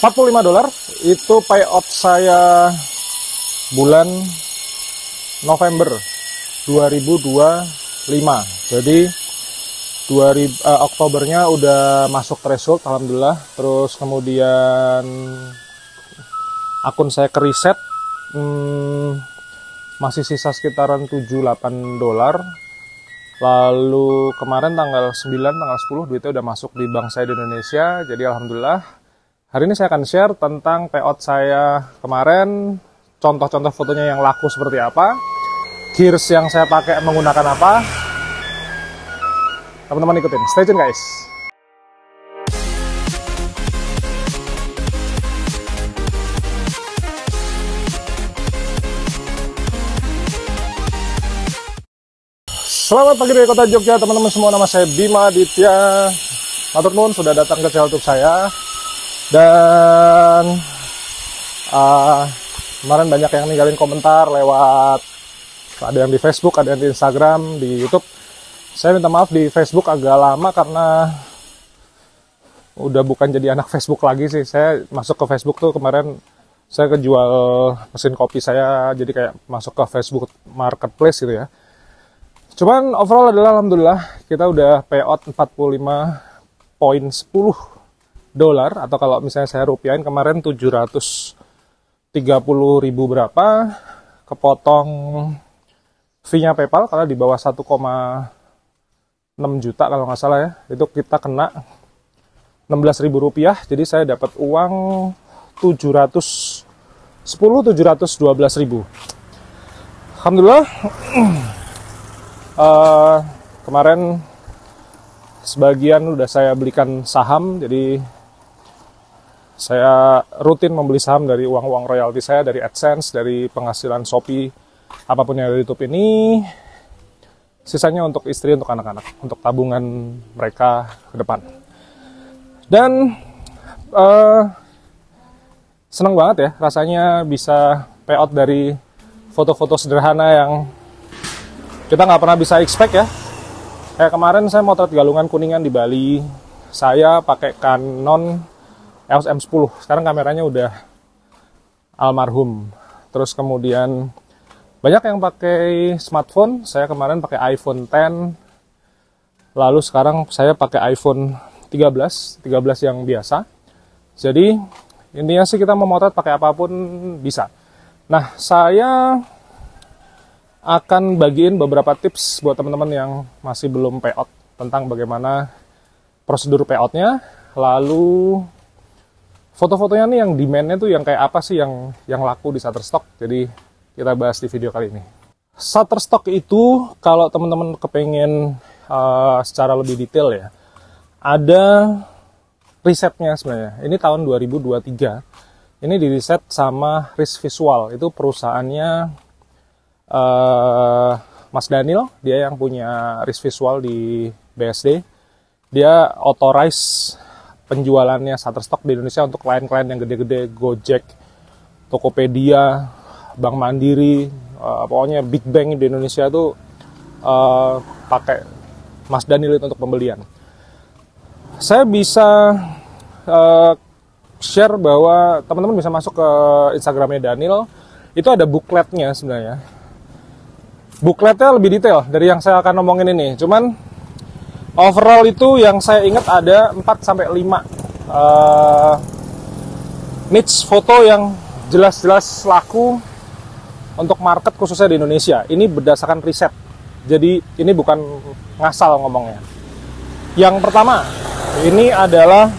$45 itu payout saya bulan November 2025. Jadi Oktobernya udah masuk threshold alhamdulillah. Terus kemudian akun saya ke reset, masih sisa sekitaran $7-8. Lalu kemarin tanggal 9, tanggal 10 duitnya udah masuk di bank saya di Indonesia. Jadi alhamdulillah. Hari ini saya akan share tentang payout saya kemarin, contoh-contoh fotonya yang laku seperti apa, gears yang saya pakai menggunakan apa. Teman-teman ikutin, stay tune guys. Selamat pagi dari kota Jogja teman-teman semua, nama saya Bima Aditya. Matur nuwun sudah datang ke channel YouTube saya. Dan kemarin banyak yang ninggalin komentar lewat, ada yang di Facebook, ada yang di Instagram, di YouTube. Saya minta maaf di Facebook agak lama karena udah bukan jadi anak Facebook lagi sih. Saya masuk ke Facebook tuh kemarin saya kejual mesin kopi saya, jadi kayak masuk ke Facebook Marketplace gitu ya. Cuman overall adalah alhamdulillah kita udah payout $45.10, atau kalau misalnya saya rupiahin kemarin 730.000 berapa, kepotong fee-nya PayPal karena di bawah 1,6 juta kalau nggak salah ya, itu kita kena $16.000, jadi saya dapat uang 712.000. Alhamdulillah. Kemarin sebagian udah saya belikan saham, jadi saya rutin membeli saham dari uang-uang royalti saya, dari AdSense, dari penghasilan Shopee, apapun yang ada di YouTube ini. Sisanya untuk istri, untuk anak-anak, untuk tabungan mereka ke depan. Dan seneng banget ya rasanya bisa payout dari foto-foto sederhana yang kita nggak pernah bisa expect ya. Kayak kemarin saya motret galungan kuningan di Bali, saya pakai Canon EOS M10. Sekarang kameranya udah almarhum. Terus kemudian banyak yang pakai smartphone. Saya kemarin pakai iPhone X. Lalu sekarang saya pakai iPhone 13 yang biasa. Jadi intinya sih kita mau motret pakai apapun bisa. Nah, saya akan bagiin beberapa tips buat teman-teman yang masih belum payout tentang bagaimana prosedur payoutnya, lalu foto-fotonya nih yang demand-nya tuh yang kayak apa sih yang laku di Shutterstock. Jadi kita bahas di video kali ini. Shutterstock itu kalau teman-teman kepengen secara lebih detail ya, ada risetnya sebenarnya. Ini tahun 2023. Ini diriset sama Risk Visual, itu perusahaannya Mas Daniel, dia yang punya Risk Visual di BSD. Dia authorize penjualannya Shutterstock di Indonesia untuk klien-klien yang gede-gede, Gojek, Tokopedia, Bank Mandiri, pokoknya big bank di Indonesia tuh pakai Mas Daniel itu untuk pembelian. Saya bisa share bahwa teman-teman bisa masuk ke Instagramnya Daniel, itu ada bookletnya sebenarnya. Bookletnya lebih detail dari yang saya akan ngomongin ini. Cuman overall itu yang saya ingat ada 4-5 niche foto yang jelas-jelas laku untuk market khususnya di Indonesia. Ini berdasarkan riset. Jadi ini bukan ngasal ngomongnya. Yang pertama, ini adalah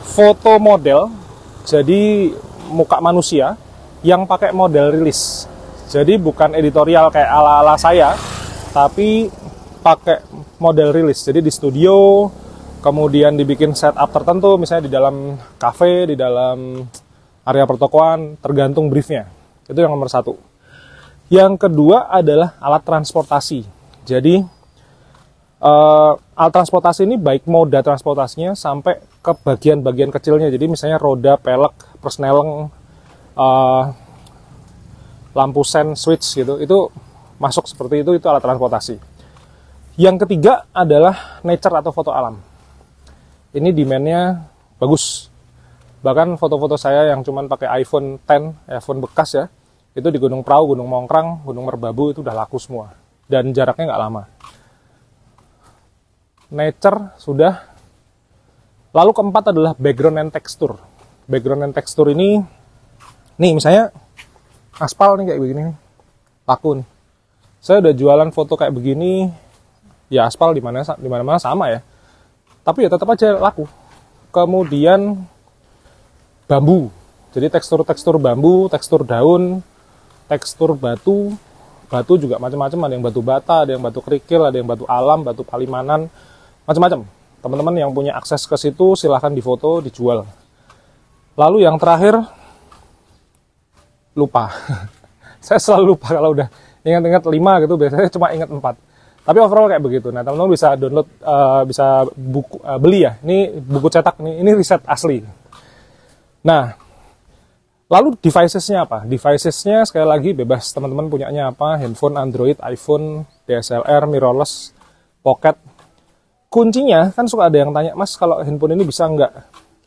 foto model. Jadi muka manusia yang pakai model rilis. Jadi bukan editorial kayak ala-ala saya, tapi pakai model rilis. Jadi di studio, kemudian dibikin setup tertentu, misalnya di dalam cafe, di dalam area pertokoan, tergantung briefnya. Itu yang nomor satu. Yang kedua adalah alat transportasi. Jadi alat transportasi ini baik moda transportasinya sampai ke bagian-bagian kecilnya. Jadi misalnya roda, pelek, persneleng, lampu sen, switch gitu, itu masuk seperti itu alat transportasi. Yang ketiga adalah nature atau foto alam. Ini demand-nya bagus Bahkan foto-foto saya yang cuman pakai iPhone X, iPhone bekas ya, itu di Gunung Prau, Gunung Mongkrang, Gunung Merbabu itu udah laku semua. Dan jaraknya nggak lama. Nature sudah. Lalu keempat adalah background and texture. Background and texture ini, nih misalnya aspal nih kayak begini nih, laku nih. Saya udah jualan foto kayak begini, ya aspal di mana-mana sama ya. Tapi ya tetap aja laku. Kemudian bambu. Jadi tekstur-tekstur bambu, tekstur daun, tekstur batu. Batu juga macam-macam, ada yang batu bata, ada yang batu kerikil, ada yang batu alam, batu palimanan, macam-macam. Teman-teman yang punya akses ke situ silahkan difoto, dijual. Lalu yang terakhir, lupa. Saya selalu lupa kalau udah ingat-ingat 5 gitu, biasanya cuma ingat 4. Tapi overall kayak begitu. Nah, teman-teman bisa download, bisa beli ya. Ini buku cetak, ini riset asli. Nah, lalu devices-nya apa? Devices-nya sekali lagi bebas. Teman-teman punyanya apa? Handphone, Android, iPhone, DSLR, mirrorless, pocket. Kuncinya, kan suka ada yang tanya, Mas, kalau handphone ini bisa nggak?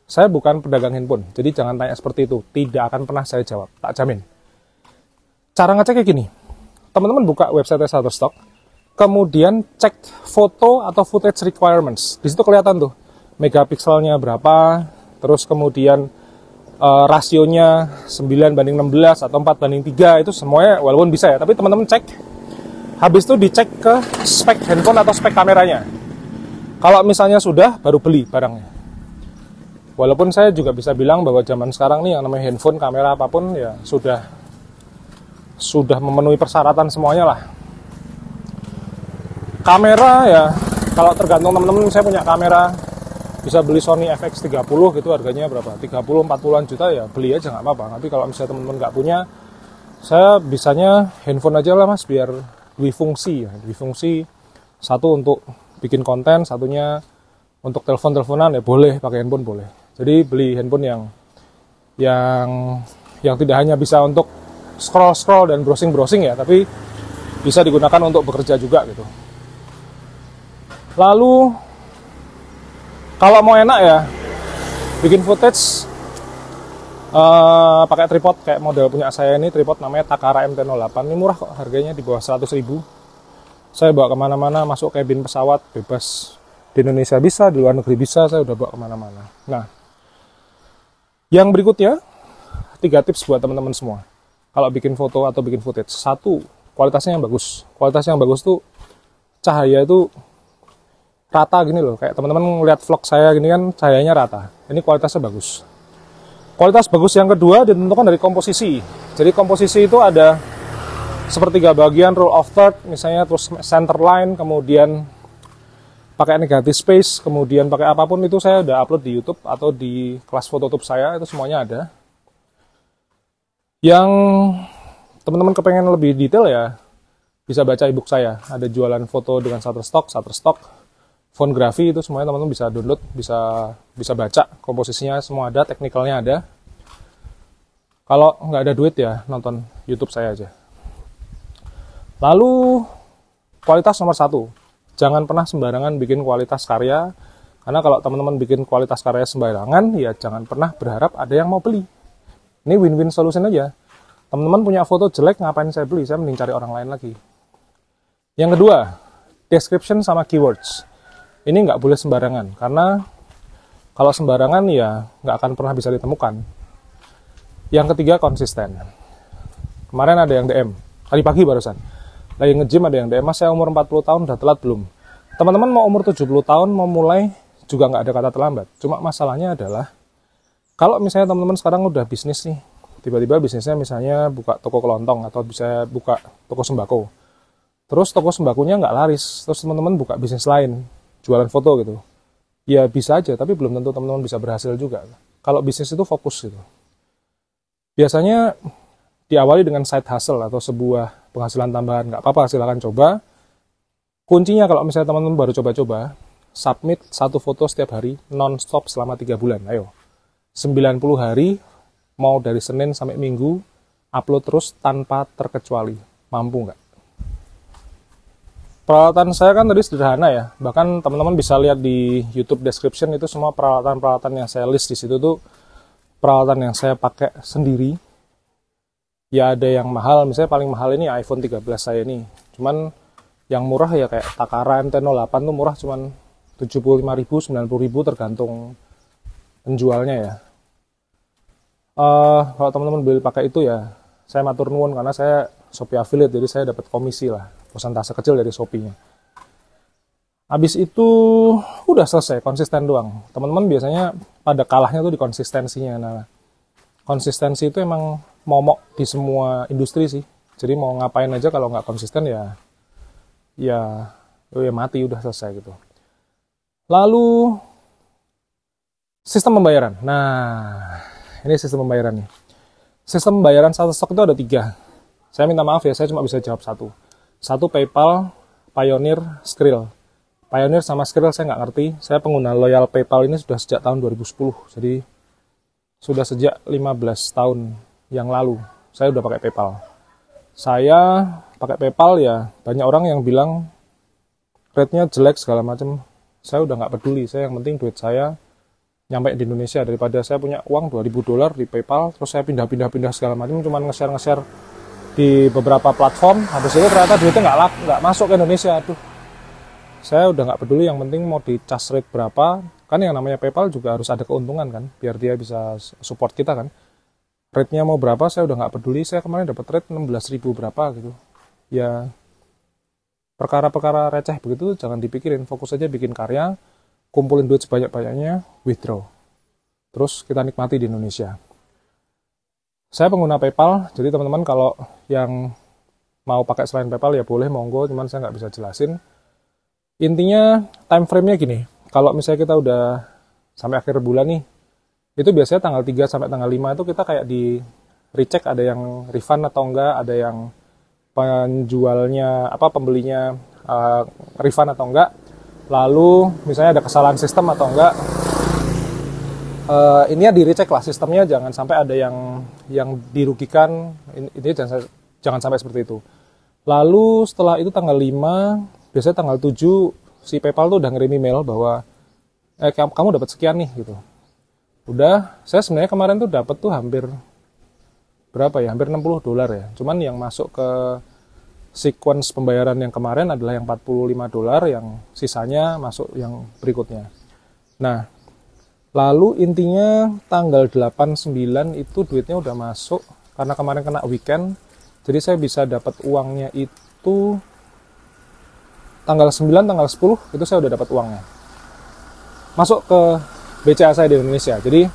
Saya bukan pedagang handphone, jadi jangan tanya seperti itu. Tidak akan pernah saya jawab, tak jamin. Cara ngeceknya gini. Teman-teman buka website Shutterstock, kemudian cek foto atau footage requirements. Di situ kelihatan tuh megapikselnya berapa, terus kemudian rasionya 9:16 atau 4:3, itu semuanya walaupun bisa ya, tapi teman-teman cek. Habis itu dicek ke spek handphone atau spek kameranya. Kalau misalnya sudah, baru beli barangnya. Walaupun saya juga bisa bilang bahwa zaman sekarang nih yang namanya handphone, kamera apapun ya sudah memenuhi persyaratan semuanya lah. Kamera ya, kalau tergantung teman-teman, saya punya kamera, bisa beli Sony FX30 gitu, harganya berapa? 30-40an juta ya, beli aja nggak apa-apa. Tapi kalau misalnya teman-teman nggak punya, saya bisanya handphone aja lah Mas, biar dwifungsi. Dwifungsi, satu untuk bikin konten, satunya untuk telepon-teleponan ya boleh, pakai handphone boleh. Jadi beli handphone yang tidak hanya bisa untuk scroll-scroll dan browsing-browsing ya, tapi bisa digunakan untuk bekerja juga gitu. Lalu kalau mau enak ya, bikin footage pakai tripod kayak model punya saya ini, tripod namanya Takara MT08. Ini murah kok, harganya di bawah 100.000. Saya bawa kemana-mana, masuk kabin pesawat bebas. Di Indonesia bisa, di luar negeri bisa, saya udah bawa kemana-mana. Nah, yang berikutnya 3 tips buat teman-teman semua. Kalau bikin foto atau bikin footage, 1, kualitasnya yang bagus. Kualitas yang bagus tuh cahaya itu rata gini loh, kayak teman-teman ngeliat vlog saya gini kan, cahayanya rata. Ini kualitasnya bagus. Kualitas bagus yang kedua ditentukan dari komposisi. Jadi komposisi itu ada sepertiga bagian, rule of third misalnya, terus center line, kemudian pakai negative space, kemudian pakai apapun, itu saya udah upload di YouTube atau di kelas Phototube saya, itu semuanya ada. Yang teman-teman kepengen lebih detail ya, bisa baca ebook saya. Ada jualan foto dengan Shutterstock, fotografi, itu semuanya teman-teman bisa download, bisa baca komposisinya, semua ada, teknikalnya ada. Kalau nggak ada duit ya nonton YouTube saya aja. Lalu kualitas nomor 1, jangan pernah sembarangan bikin kualitas karya, karena kalau teman-teman bikin kualitas karya sembarangan ya jangan pernah berharap ada yang mau beli. Ini win-win solution aja. Teman-teman punya foto jelek, ngapain saya beli? Saya mending cari orang lain lagi. Yang kedua, description sama keywords. Ini nggak boleh sembarangan, karena kalau sembarangan ya nggak akan pernah bisa ditemukan. Yang ketiga, konsisten. Kemarin ada yang DM, tadi pagi barusan. Lagi nge-gym ada yang DM, Mas saya umur 40 tahun udah telat belum? Teman-teman mau umur 70 tahun mau mulai juga nggak ada kata terlambat. Cuma masalahnya adalah, kalau misalnya teman-teman sekarang udah bisnis nih, tiba-tiba bisnisnya misalnya buka toko kelontong atau bisa buka toko sembako. Terus toko sembakonya nggak laris, terus teman-teman buka bisnis lain, jualan foto gitu. Ya bisa aja, tapi belum tentu teman-teman bisa berhasil juga. Kalau bisnis itu fokus gitu. Biasanya diawali dengan side hustle atau sebuah penghasilan tambahan, nggak apa-apa, silahkan coba. Kuncinya kalau misalnya teman-teman baru coba-coba, submit 1 foto setiap hari, non-stop selama 3 bulan, ayo. 90 hari, mau dari Senin sampai Minggu, upload terus tanpa terkecuali. Mampu nggak? Peralatan saya kan tadi sederhana ya, bahkan teman-teman bisa lihat di YouTube description, itu semua peralatan-peralatan yang saya list di situ tuh peralatan yang saya pakai sendiri, ya ada yang mahal, misalnya paling mahal ini iPhone 13 saya nih. Cuman yang murah ya kayak Takara MT-08 tuh murah cuman 75.000, 90.000 tergantung penjualnya ya. Kalau teman-teman beli pakai itu ya saya matur nuwun karena saya Shopee affiliate, jadi saya dapat komisi lah, persentase kecil dari Shopee-nya. Habis itu udah selesai, konsisten doang. Teman-teman biasanya pada kalahnya tuh di konsistensinya. Nah, konsistensi itu emang momok di semua industri sih. Jadi mau ngapain aja kalau nggak konsisten ya mati, udah selesai gitu. Lalu sistem pembayaran. Nah, ini sistem pembayaran nih. Sistem pembayaran Shutterstock itu ada 3. Saya minta maaf ya, saya cuma bisa jawab 1. 1 PayPal, Payoneer, Skrill. Payoneer sama Skrill saya nggak ngerti. Saya pengguna loyal PayPal ini sudah sejak tahun 2010. Jadi sudah sejak 15 tahun yang lalu saya udah pakai PayPal. Saya pakai PayPal ya banyak orang yang bilang rate-nya jelek segala macam. Saya udah nggak peduli. Saya yang penting duit saya nyampe di Indonesia, daripada saya punya uang $2.000 di PayPal terus saya pindah segala macam, cuman nge-share di beberapa platform, habis itu ternyata duitnya nggak masuk ke Indonesia. Aduh, saya udah nggak peduli, yang penting mau di charge rate berapa. Kan yang namanya PayPal juga harus ada keuntungan kan, biar dia bisa support kita kan. Rate-nya mau berapa saya udah nggak peduli. Saya kemarin dapat rate 16.000 berapa gitu. Ya perkara-perkara receh begitu jangan dipikirin, fokus aja bikin karya, kumpulin duit sebanyak-banyaknya, withdraw. Terus kita nikmati di Indonesia. Saya pengguna PayPal, jadi teman-teman kalau yang mau pakai selain PayPal ya boleh, monggo, cuman saya nggak bisa jelasin. Intinya time frame-nya gini, kalau misalnya kita udah sampai akhir bulan nih, itu biasanya tanggal 3 sampai tanggal 5 itu kita kayak di recheck ada yang refund atau enggak, ada yang penjualnya, pembelinya refund atau enggak. Lalu misalnya ada kesalahan sistem atau enggak, ini ya di recheck lah sistemnya, jangan sampai ada yang dirugikan, ini jangan sampai seperti itu. Lalu setelah itu tanggal 5, biasanya tanggal 7 si PayPal tuh udah ngirim email bahwa kamu dapat sekian nih gitu. Udah, saya sebenarnya kemarin tuh dapat tuh hampir berapa ya? Hampir $60 ya. Cuman yang masuk ke sequence pembayaran yang kemarin adalah yang $45, yang sisanya masuk yang berikutnya. Nah, lalu intinya tanggal 8-9 itu duitnya udah masuk karena kemarin kena weekend. Jadi saya bisa dapat uangnya itu tanggal 9, tanggal 10 itu saya udah dapat uangnya. Masuk ke BCA saya di Indonesia. Jadi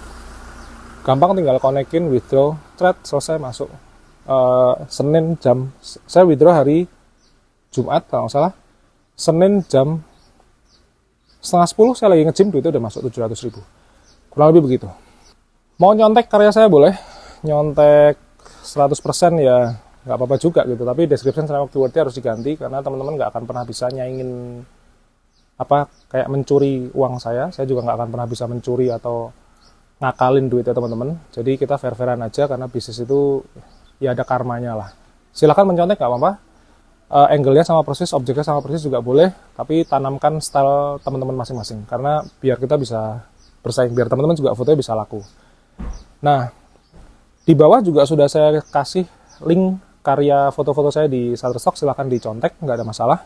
gampang, tinggal konekin, withdraw, thread, selesai masuk. Senin jam, saya withdraw hari Jumat kalau nggak salah. Senin jam 9:30 saya lagi nge-gym, duitnya udah masuk 700.000. Kurang lebih begitu. Mau nyontek karya saya boleh, nyontek 100% ya nggak apa-apa juga gitu, tapi description sama keywordnya harus diganti karena teman-teman nggak akan pernah bisa nyaingin kayak mencuri uang saya juga nggak akan pernah bisa mencuri atau ngakalin duitnya teman-teman. Jadi kita fair-fairan aja karena bisnis itu ya ada karmanya lah. Silahkan mencontek nggak apa-apa, angle-nya sama persis, objeknya sama persis juga boleh, tapi tanamkan style teman-teman masing-masing karena biar kita bisa bersaing, biar teman-teman juga fotonya bisa laku. Nah, di bawah juga sudah saya kasih link karya foto-foto saya di Shutterstock, silahkan dicontek, nggak ada masalah.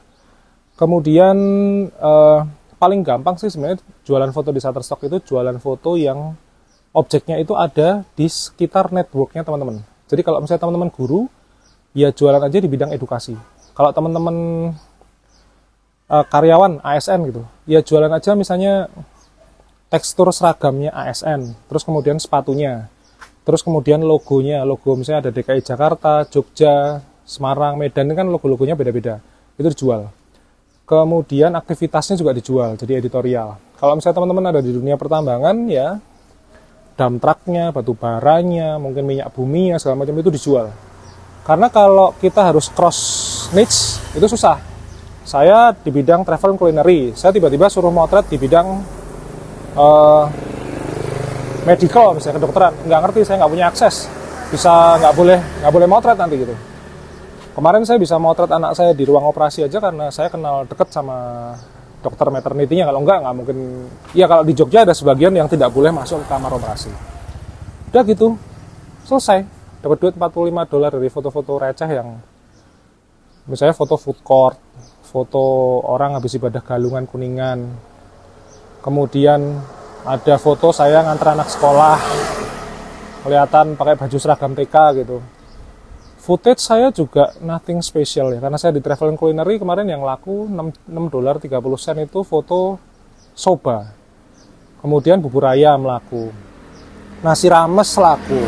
Kemudian paling gampang sih sebenarnya jualan foto di Shutterstock itu jualan foto yang objeknya itu ada di sekitar networknya teman-teman. Jadi kalau misalnya teman-teman guru, ya jualan aja di bidang edukasi. Kalau teman-teman karyawan ASN gitu, ya jualan aja misalnya tekstur seragamnya ASN, terus kemudian sepatunya, terus kemudian logonya, logo misalnya ada DKI Jakarta, Jogja, Semarang, Medan, ini kan logo-logonya beda-beda, itu dijual. Kemudian aktivitasnya juga dijual, jadi editorial. Kalau misalnya teman-teman ada di dunia pertambangan, ya dump truck-nya, batu baranya, mungkin minyak bumi, segala macam itu dijual. Karena kalau kita harus cross niche, itu susah. Saya di bidang travel and culinary, saya tiba-tiba suruh motret di bidang medical, misalnya kedokteran, nggak ngerti, saya nggak punya akses, bisa nggak boleh motret nanti gitu. Kemarin saya bisa motret anak saya di ruang operasi aja karena saya kenal deket sama dokter maternity-nya. Kalau nggak mungkin. Ya kalau di Jogja ada sebagian yang tidak boleh masuk ke kamar operasi. Udah gitu, selesai. Dapat duit $45 dari foto-foto receh yang misalnya foto food court, foto orang habis ibadah Galungan Kuningan. Kemudian ada foto saya nganter anak sekolah, kelihatan pakai baju seragam TK gitu. Footage saya juga nothing special ya, karena saya di Travel and Culinary kemarin yang laku $6.30 itu foto soba. Kemudian bubur ayam laku. Nasi rames laku.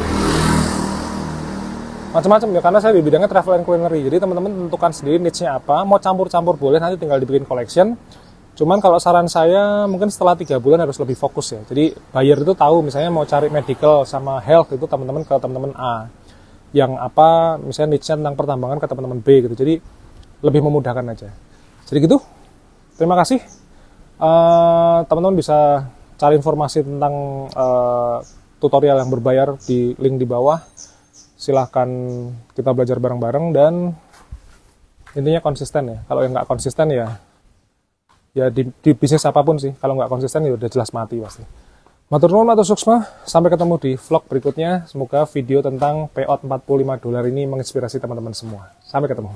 Macam-macam ya, karena saya di bidangnya Travel and Culinary. Jadi teman-teman tentukan sendiri niche-nya apa, mau campur-campur boleh, nanti tinggal dibikin collection. Cuman kalau saran saya mungkin setelah 3 bulan harus lebih fokus ya. Jadi buyer itu tahu misalnya mau cari medical sama health itu teman-teman ke teman-teman A. Yang apa misalnya niche tentang pertambangan ke teman-teman B gitu. Jadi lebih memudahkan aja. Jadi gitu. Terima kasih. Teman-teman bisa cari informasi tentang tutorial yang berbayar di link di bawah. Silahkan kita belajar bareng-bareng dan intinya konsisten ya. Kalau yang nggak konsisten ya di bisnis apapun sih, kalau nggak konsisten ya udah jelas mati pasti. Matur nuwun, matur suksma. Sampai ketemu di vlog berikutnya. Semoga video tentang payout $45 ini menginspirasi teman-teman semua. Sampai ketemu.